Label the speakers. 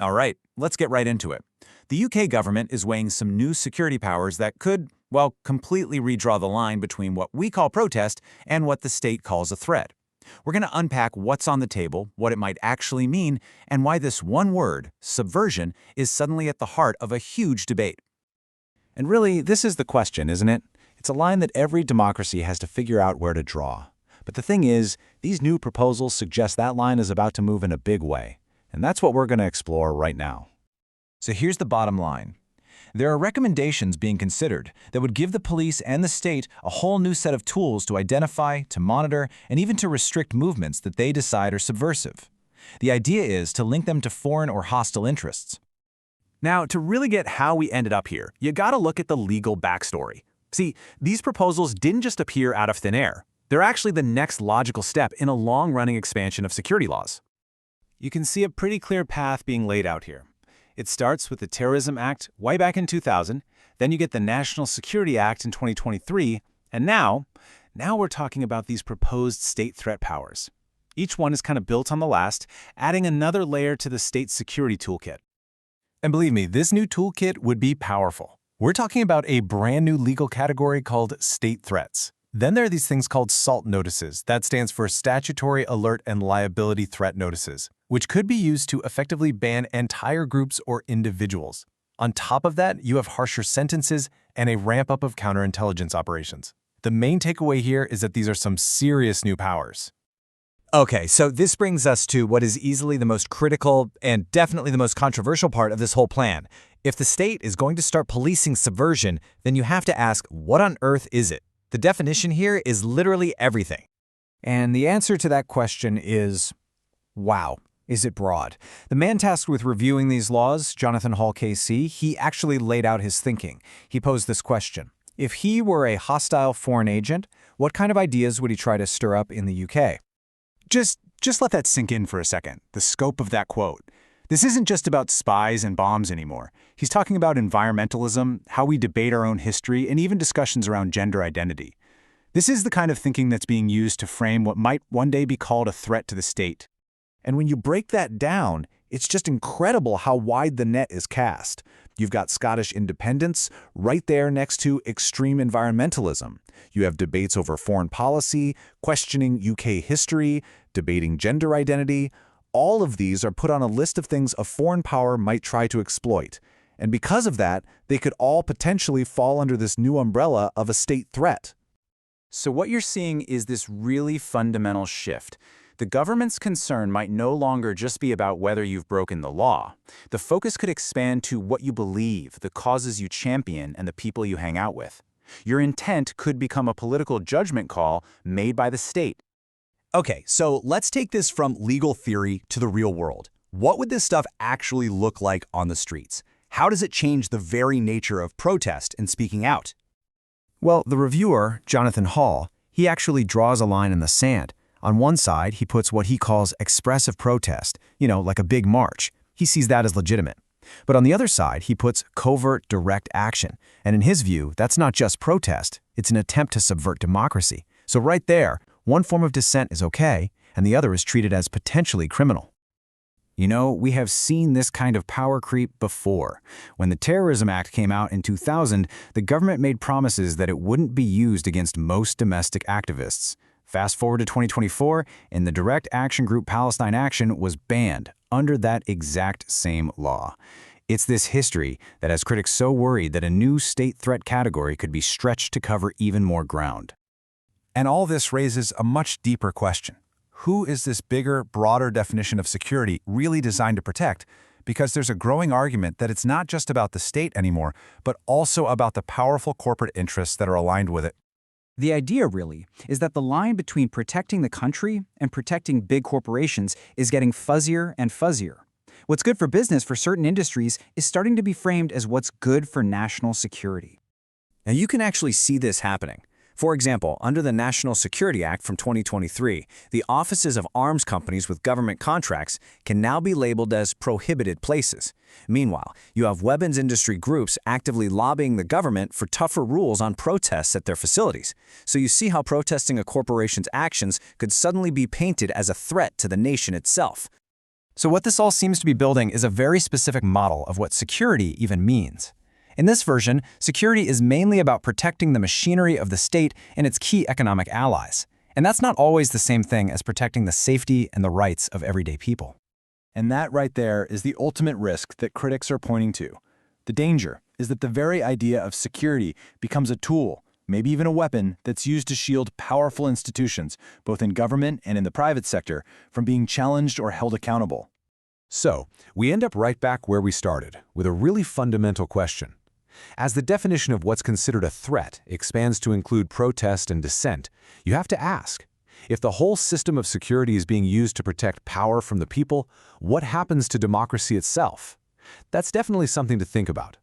Speaker 1: All right, let's get right into it. The UK government is weighing some new security powers that could, well, completely redraw the line between what we call protest and what the state calls a threat. We're going to unpack what's on the table, what it might actually mean, and why this one word, subversion, is suddenly at the heart of a huge debate. And really, this is the question, isn't it? It's a line that every democracy has to figure out where to draw. But the thing is, these new proposals suggest that line is about to move in a big way. And that's what we're going to explore right now. So here's the bottom line. There are recommendations being considered that would give the police and the state a whole new set of tools to identify, to monitor, and even to restrict movements that they decide are subversive. The idea is to link them to foreign or hostile interests. Now, to really get how we ended up here, you gotta look at the legal backstory. See, these proposals didn't just appear out of thin air. They're actually the next logical step in a long-running expansion of security laws. You can see a pretty clear path being laid out here. It starts with the Terrorism Act way back in 2000, then you get the National Security Act in 2023, and now we're talking about these proposed state threat powers. Each one is kind of built on the last, adding another layer to the state security toolkit. And believe me, this new toolkit would be powerful. We're talking about a brand new legal category called state threats. Then there are these things called SALT notices. That stands for Statutory, Alert, and Liability Threat Notices, which could be used to effectively ban entire groups or individuals. On top of that, you have harsher sentences and a ramp-up of counterintelligence operations. The main takeaway here is that these are some serious new powers. Okay, so this brings us to what is easily the most critical and definitely the most controversial part of this whole plan. If the state is going to start policing subversion, then you have to ask, what on earth is it? The definition here is literally everything. And the answer to that question is, wow, is it broad? The man tasked with reviewing these laws, Jonathan Hall KC, he actually laid out his thinking. He posed this question. If he were a hostile foreign agent, what kind of ideas would he try to stir up in the UK? Just let that sink in for a second, the scope of that quote. This isn't just about spies and bombs anymore. He's talking about environmentalism, how we debate our own history, and even discussions around gender identity. This is the kind of thinking that's being used to frame what might one day be called a threat to the state. And when you break that down, it's just incredible how wide the net is cast. You've got Scottish independence right there next to extreme environmentalism. You have debates over foreign policy, questioning UK history, debating gender identity. All of these are put on a list of things a foreign power might try to exploit. And because of that, they could all potentially fall under this new umbrella of a state threat. So what you're seeing is this really fundamental shift. The government's concern might no longer just be about whether you've broken the law. The focus could expand to what you believe, the causes you champion, and the people you hang out with. Your intent could become a political judgment call made by the state.
Speaker 2: Okay, so let's take this from legal theory to the real world. What would this stuff actually look like on the streets? How does it change the very nature of protest and speaking out?
Speaker 3: Well, the reviewer, Jonathan Hall, he actually draws a line in the sand. On one side, he puts what he calls expressive protest, like a big march. He sees that as legitimate. But on the other side, he puts covert, direct action. And in his view, that's not just protest, it's an attempt to subvert democracy. So right there, one form of dissent is okay, and the other is treated as potentially criminal.
Speaker 1: We have seen this kind of power creep before. When the Terrorism Act came out in 2000, the government made promises that it wouldn't be used against most domestic activists. Fast forward to 2024, and the direct action group Palestine Action was banned under that exact same law. It's this history that has critics so worried that a new state threat category could be stretched to cover even more ground.
Speaker 4: And all this raises a much deeper question. Who is this bigger, broader definition of security really designed to protect? Because there's a growing argument that it's not just about the state anymore, but also about the powerful corporate interests that are aligned with it.
Speaker 5: The idea, really, is that the line between protecting the country and protecting big corporations is getting fuzzier and fuzzier. What's good for business for certain industries is starting to be framed as what's good for national security.
Speaker 3: Now, you can actually see this happening. For example, under the National Security Act from 2023, the offices of arms companies with government contracts can now be labeled as prohibited places. Meanwhile, you have weapons industry groups actively lobbying the government for tougher rules on protests at their facilities. So you see how protesting a corporation's actions could suddenly be painted as a threat to the nation itself. So what this all seems to be building is a very specific model of what security even means. In this version, security is mainly about protecting the machinery of the state and its key economic allies. And that's not always the same thing as protecting the safety and the rights of everyday people.
Speaker 4: And that right there is the ultimate risk that critics are pointing to. The danger is that the very idea of security becomes a tool, maybe even a weapon, that's used to shield powerful institutions, both in government and in the private sector, from being challenged or held accountable.
Speaker 6: So, we end up right back where we started, with a really fundamental question. As the definition of what's considered a threat expands to include protest and dissent, you have to ask, if the whole system of security is being used to protect power from the people, what happens to democracy itself? That's definitely something to think about.